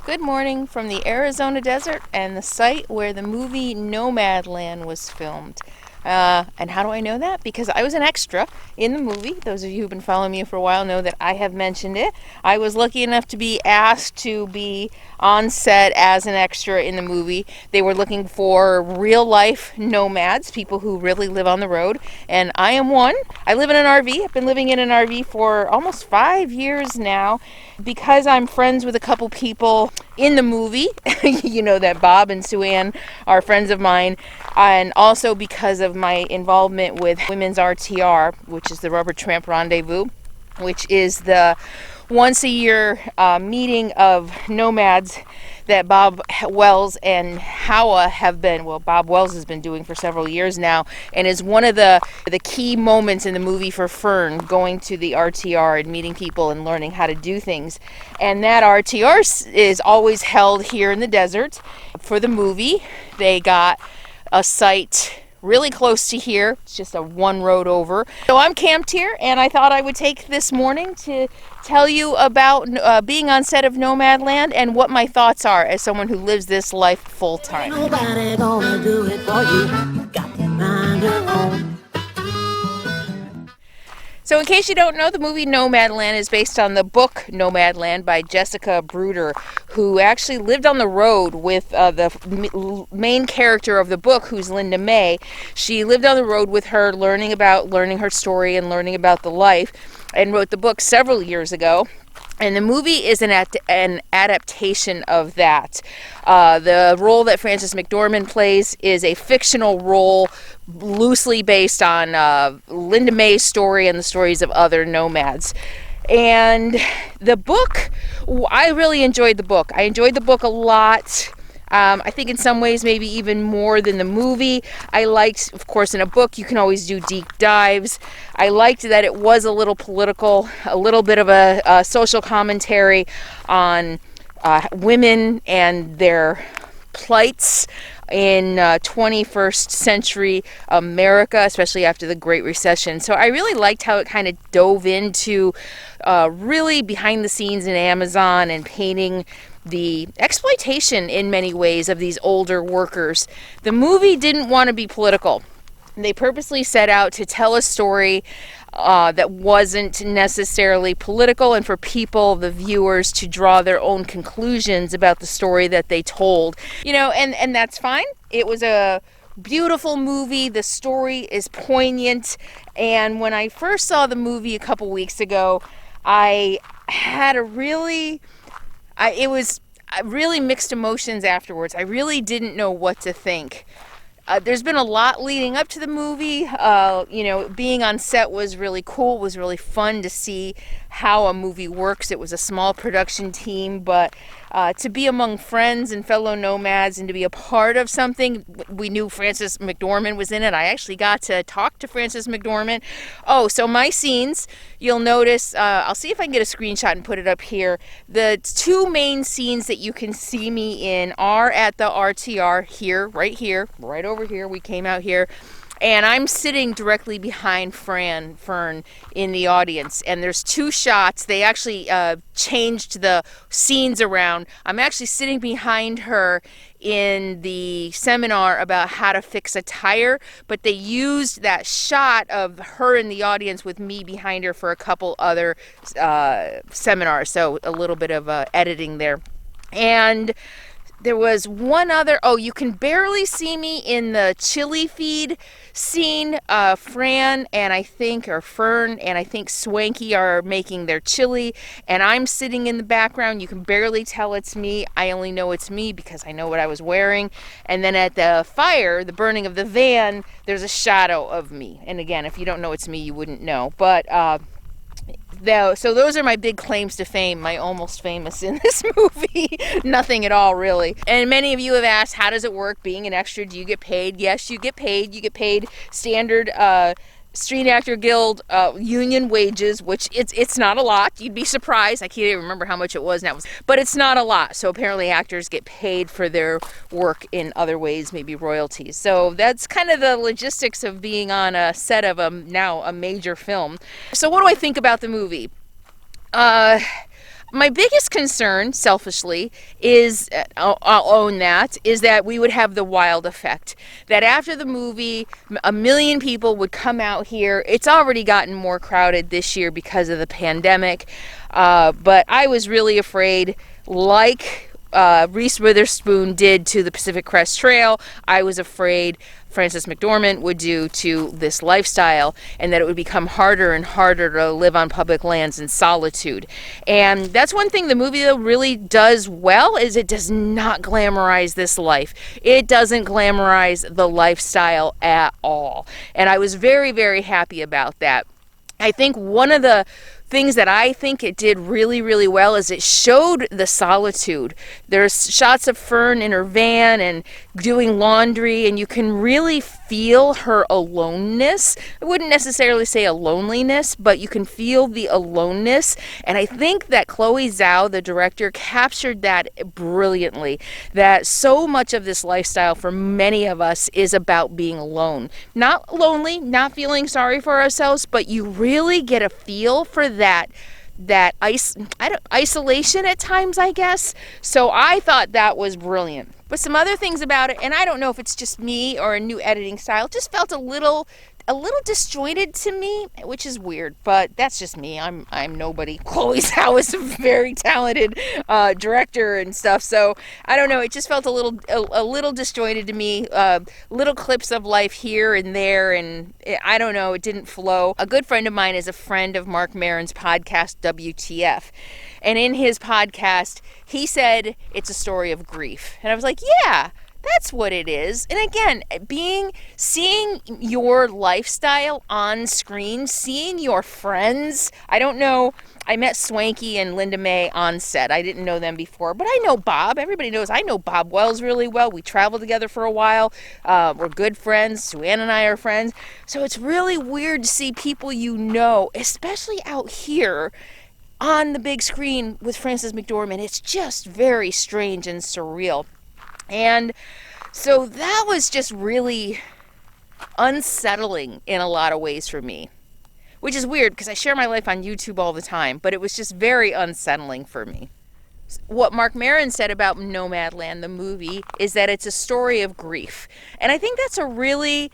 Good morning from the Arizona desert and the site where the movie Nomadland was filmed. And how do I know that? Because I was an extra in the movie. Those of you who've been following me for a while know that I have mentioned it. I was lucky enough to be asked to be on set as an extra in the movie. They were looking for real life nomads, people who really live on the road, and I am one. I live in an RV. I've been living in an RV for almost 5 years now. Because I'm friends with a couple people in the movie, you know that Bob and Sue Ann are friends of mine, and also because of my involvement with Women's RTR, which is the Rubber Tramp Rendezvous, which is the once a year meeting of nomads that Bob Wells and Howa have been, well, Bob Wells has been doing for several years now, and is one of the key moments in the movie for Fern, going to the RTR and meeting people and learning how to do things. And that RTR is always held here in the desert. For the movie, they got a site really close to here. It's just a one road over. So I'm camped here, and I thought I would take this morning to tell you about being on set of Nomadland and what my thoughts are as someone who lives this life full time. Nobody gonna do it for you. Got to mind your own. So in case you don't know, the movie Nomadland is based on the book Nomadland by Jessica Bruder, who actually lived on the road with the main character of the book, who's Linda May. She lived on the road with her, learning her story and learning about the life, and wrote the book several years ago. And the movie is an adaptation of that. The role that Frances McDormand plays is a fictional role loosely based on Linda May's story and the stories of other nomads. And the book, I really enjoyed the book. I enjoyed the book a lot. I think in some ways maybe even more than the movie. I liked, of course, in a book you can always do deep dives. I liked that it was a little political, a little bit of a social commentary on women and their plights in 21st century America, especially after the Great Recession. So I really liked how it kind of dove into really behind the scenes in Amazon and painting the exploitation in many ways of these older workers. The movie didn't want to be political. They purposely set out to tell a story that wasn't necessarily political, and for people, the viewers, to draw their own conclusions about the story that they told. You know, and that's fine. It was a beautiful movie. The story is poignant. And when I first saw the movie a couple weeks ago, I had really mixed emotions afterwards. I really didn't know what to think. There's been a lot leading up to the movie. Being on set was really cool. It was really fun to see how a movie works. It was a small production team, but to be among friends and fellow nomads and to be a part of something, we knew Frances McDormand was in it. I actually got to talk to Frances McDormand. Oh, so my scenes, you'll notice, I'll see if I can get a screenshot and put it up here. The two main scenes that you can see me in are at the RTR here, right over here. We came out here. And I'm sitting directly behind Fern in the audience. And there's two shots. They actually changed the scenes around. I'm actually sitting behind her in the seminar about how to fix a tire. But they used that shot of her in the audience with me behind her for a couple other seminars. So a little bit of editing there. And there was one other, you can barely see me in the chili feed scene. Fern and I think Swanky are making their chili, and I'm sitting in the background. You can barely tell it's me. I only know it's me because I know what I was wearing. And then at the fire, the burning of the van, there's a shadow of me. And again, if you don't know it's me, you wouldn't know. But so those are my big claims to fame, my almost famous in this movie. Nothing at all, really. And many of you have asked, how does it work being an extra? Do you get paid? Yes, you get paid. You get paid standard Screen Actor Guild union wages, which it's not a lot. You'd be surprised. I can't even remember how much it was now, but it's not a lot. So apparently actors get paid for their work in other ways, maybe royalties. So that's kind of the logistics of being on a set of now a major film. So what do I think about the movie? My biggest concern, selfishly, is I'll own that, is that we would have the wild effect. That after the movie, a million people would come out here. It's already gotten more crowded this year because of the pandemic. But I was really afraid, like Reese Witherspoon did to the Pacific Crest Trail, I was afraid Frances McDormand would do to this lifestyle, and that it would become harder and harder to live on public lands in solitude. And that's one thing the movie, though, really does well, is it does not glamorize this life. It doesn't glamorize the lifestyle at all. And I was very, very happy about that. I think one of the things that I think it did really, really well is it showed the solitude. There's shots of Fern in her van and doing laundry, and you can really feel her aloneness. I wouldn't necessarily say a loneliness, but you can feel the aloneness. And I think that Chloe Zhao, the director, captured that brilliantly. That so much of this lifestyle for many of us is about being alone. Not lonely, not feeling sorry for ourselves, but you really get a feel for that isolation at times, I guess. So I thought that was brilliant. But some other things about it, and I don't know if it's just me or a new editing style, just felt a little disjointed to me, which is weird, but that's just me. I'm nobody. Chloe Zhao is a very talented director and stuff, so I don't know. It just felt a little disjointed to me. Little clips of life here and there, and I don't know. It didn't flow. A good friend of mine is a friend of Mark Maron's podcast, WTF. And in his podcast, he said it's a story of grief. And I was like, yeah, that's what it is. And again, seeing your lifestyle on screen, seeing your friends. I don't know. I met Swanky and Linda May on set. I didn't know them before, but I know Bob. Everybody knows I know Bob Wells really well. We traveled together for a while. We're good friends. Suanne and I are friends. So it's really weird to see people you know, especially out here, on the big screen with Frances McDormand. It's just very strange and surreal. And so that was just really unsettling in a lot of ways for me, which is weird because I share my life on YouTube all the time, but it was just very unsettling for me. What Mark Maron said about Nomadland, the movie, is that it's a story of grief. And I think that's a really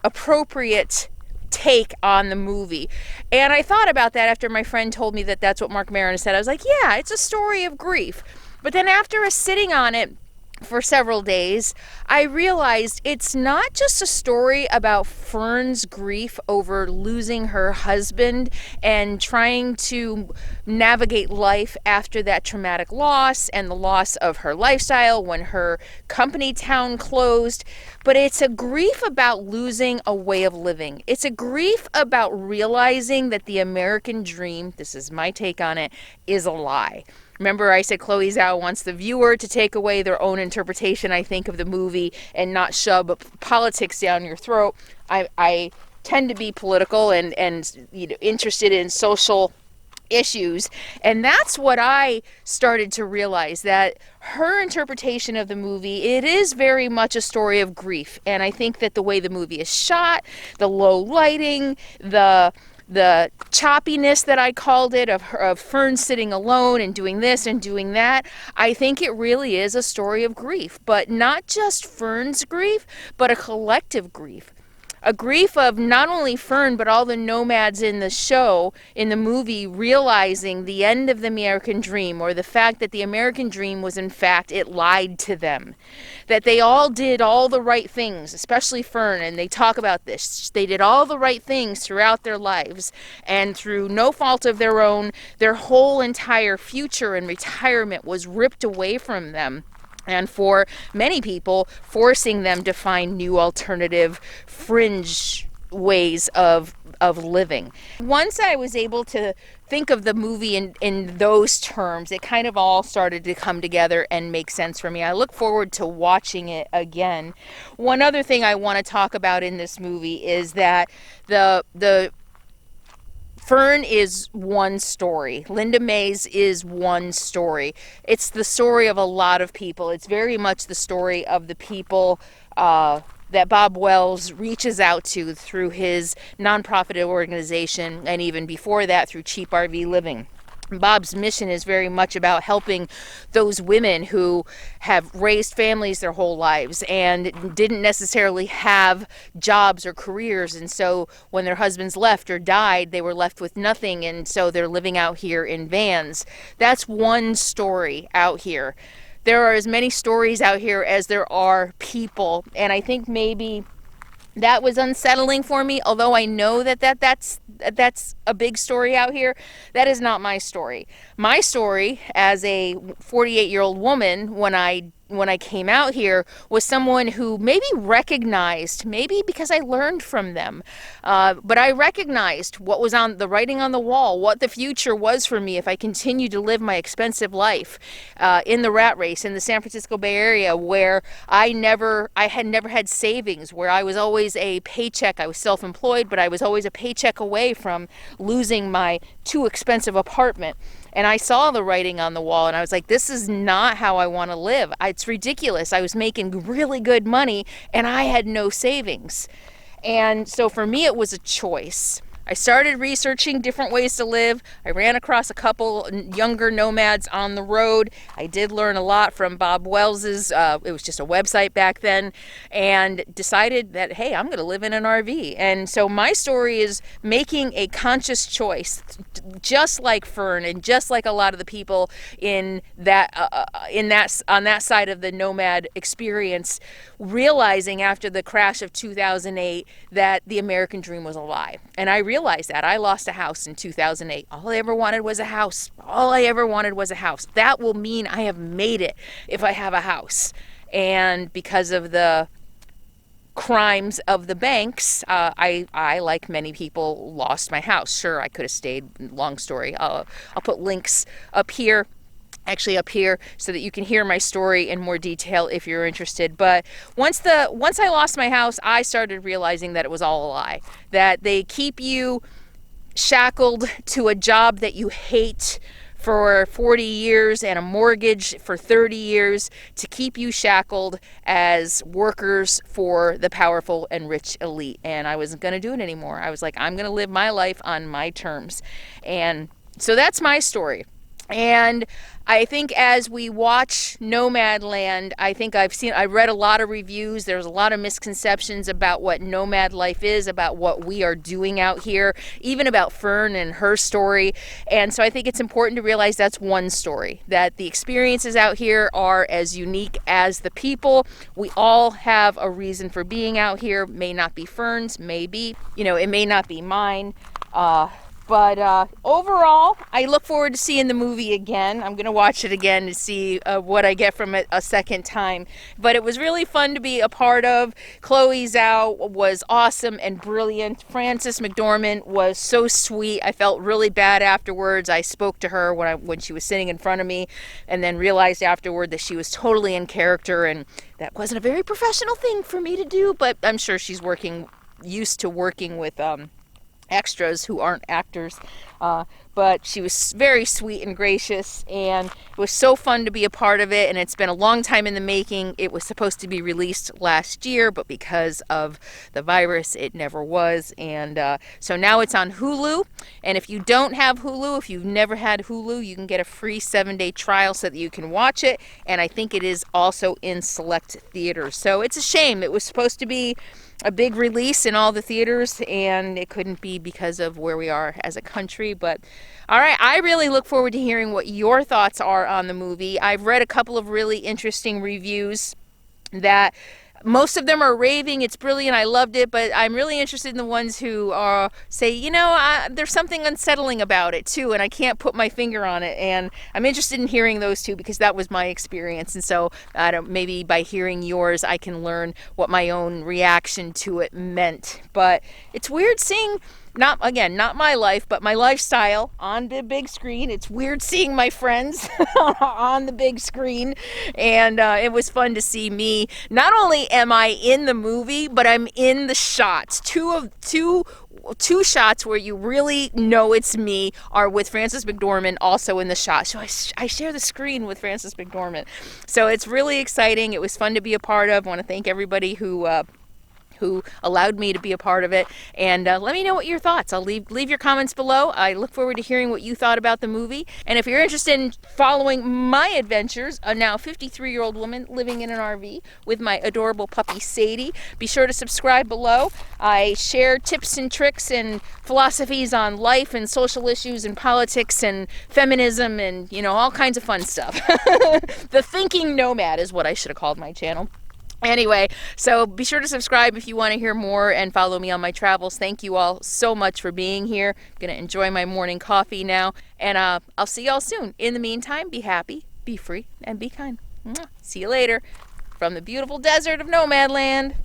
appropriate take on the movie. And I thought about that after my friend told me that that's what Mark Maron said. I was like, yeah, it's a story of grief. But then after sitting on it for several days, I realized it's not just a story about Fern's grief over losing her husband and trying to navigate life after that traumatic loss and the loss of her lifestyle when her company town closed, but it's a grief about losing a way of living. It's a grief about realizing that the American dream, this is my take on it, is a lie. Remember, I said Chloe Zhao wants the viewer to take away their own interpretation, I think, of the movie and not shove politics down your throat. I tend to be political and interested in social issues, and that's what I started to realize, that her interpretation of the movie, it is very much a story of grief. And I think that the way the movie is shot, the low lighting, the choppiness that I called it, of Fern sitting alone and doing this and doing that, I think it really is a story of grief. But not just Fern's grief, but a collective grief. A grief of not only Fern, but all the nomads in the show, in the movie, realizing the end of the American dream, or the fact that the American dream was, in fact, it lied to them. That they all did all the right things, especially Fern, and they talk about this. They did all the right things throughout their lives, and through no fault of their own, their whole entire future and retirement was ripped away from them. And for many people, forcing them to find new alternative fringe ways of living. Once I was able to think of the movie in those terms, it kind of all started to come together and make sense for me. I look forward to watching it again. One other thing I want to talk about in this movie is that the Fern is one story. Linda May's is one story. It's the story of a lot of people. It's very much the story of the people that Bob Wells reaches out to through his nonprofit organization, and even before that through Cheap RV Living. Bob's mission is very much about helping those women who have raised families their whole lives and didn't necessarily have jobs or careers, and so when their husbands left or died, they were left with nothing, and so they're living out here in vans. That's one story out here. There are as many stories out here as there are people, and I think maybe that was unsettling for me, although I know that's a big story out here. That is not my story. My story as a 48-year-old woman when I came out here was someone who maybe recognized, maybe because I learned from them, but I recognized what was on the writing on the wall, what the future was for me if I continued to live my expensive life in the rat race in the San Francisco Bay Area, where I had never had savings, where I was always a paycheck. I was self-employed, but I was always a paycheck away from losing my too expensive apartment. And I saw the writing on the wall, and I was like, this is not how I want to live. It's ridiculous. I was making really good money, and I had no savings. And so for me, it was a choice. I started researching different ways to live. I ran across a couple younger nomads on the road. I did learn a lot from Bob Wells's, it was just a website back then, and decided that, hey, I'm going to live in an RV. And so my story is making a conscious choice, just like Fern and just like a lot of the people on that side of the nomad experience, realizing after the crash of 2008 that the American dream was a lie. And I realized that. I lost a house in 2008. All I ever wanted was a house. That will mean I have made it if I have a house. And because of the crimes of the banks, I, like many people, lost my house. Sure, I could have stayed. Long story. I'll put links up here. Actually up here, so that you can hear my story in more detail if you're interested. But once I lost my house, I started realizing that it was all a lie. That they keep you shackled to a job that you hate for 40 years and a mortgage for 30 years to keep you shackled as workers for the powerful and rich elite. And I wasn't going to do it anymore. I was like, I'm going to live my life on my terms. And so that's my story. And I think as we watch Nomadland, I read a lot of reviews. There's a lot of misconceptions about what nomad life is, about what we are doing out here, even about Fern and her story. And so I think it's important to realize that's one story, that the experiences out here are as unique as the people. We all have a reason for being out here. May not be Fern's, maybe, it may not be mine. But overall, I look forward to seeing the movie again. I'm going to watch it again to see what I get from it a second time. But it was really fun to be a part of. Chloe Zhao was awesome and brilliant. Frances McDormand was so sweet. I felt really bad afterwards. I spoke to her when she was sitting in front of me, and then realized afterward that she was totally in character, and that wasn't a very professional thing for me to do, but I'm sure she's used to working with extras who aren't actors, but she was very sweet and gracious, and it was so fun to be a part of it. And it's been a long time in the making. It was supposed to be released last year, but because of the virus, it never was. And so now it's on Hulu. And if you don't have Hulu, if you've never had Hulu, you can get a free 7-day trial so that you can watch it. And I think it is also in select theaters. So it's a shame. It was supposed to be a big release in all the theaters, and it couldn't be because of where we are as a country. But all right, I really look forward to hearing what your thoughts are on the movie. I've read a couple of really interesting reviews that most of them are raving. It's brilliant. I loved it. But I'm really interested in the ones who say, there's something unsettling about it too, and I can't put my finger on it. And I'm interested in hearing those two because that was my experience. And so maybe by hearing yours, I can learn what my own reaction to it meant. But it's weird seeing, not my life, but my lifestyle on the big screen. It's weird seeing my friends on the big screen. And it was fun to see me. Not only am I in the movie, but I'm in the shots. Two shots where you really know it's me are with Frances McDormand also in the shot. So I share the screen with Frances McDormand. So it's really exciting. It was fun to be a part of. I want to thank everybody who who allowed me to be a part of it. And let me know what your thoughts. I'll leave your comments below. I look forward to hearing what you thought about the movie. And if you're interested in following my adventures, a now 53-year-old woman living in an RV with my adorable puppy Sadie, be sure to subscribe below. I share tips and tricks and philosophies on life and social issues and politics and feminism and, you know, all kinds of fun stuff. The Thinking Nomad is what I should have called my channel. Anyway, so be sure to subscribe if you want to hear more and follow me on my travels. Thank you all so much for being here. I'm going to enjoy my morning coffee now, and I'll see y'all soon. In the meantime, be happy, be free, and be kind. Mwah. See you later from the beautiful desert of Nomadland.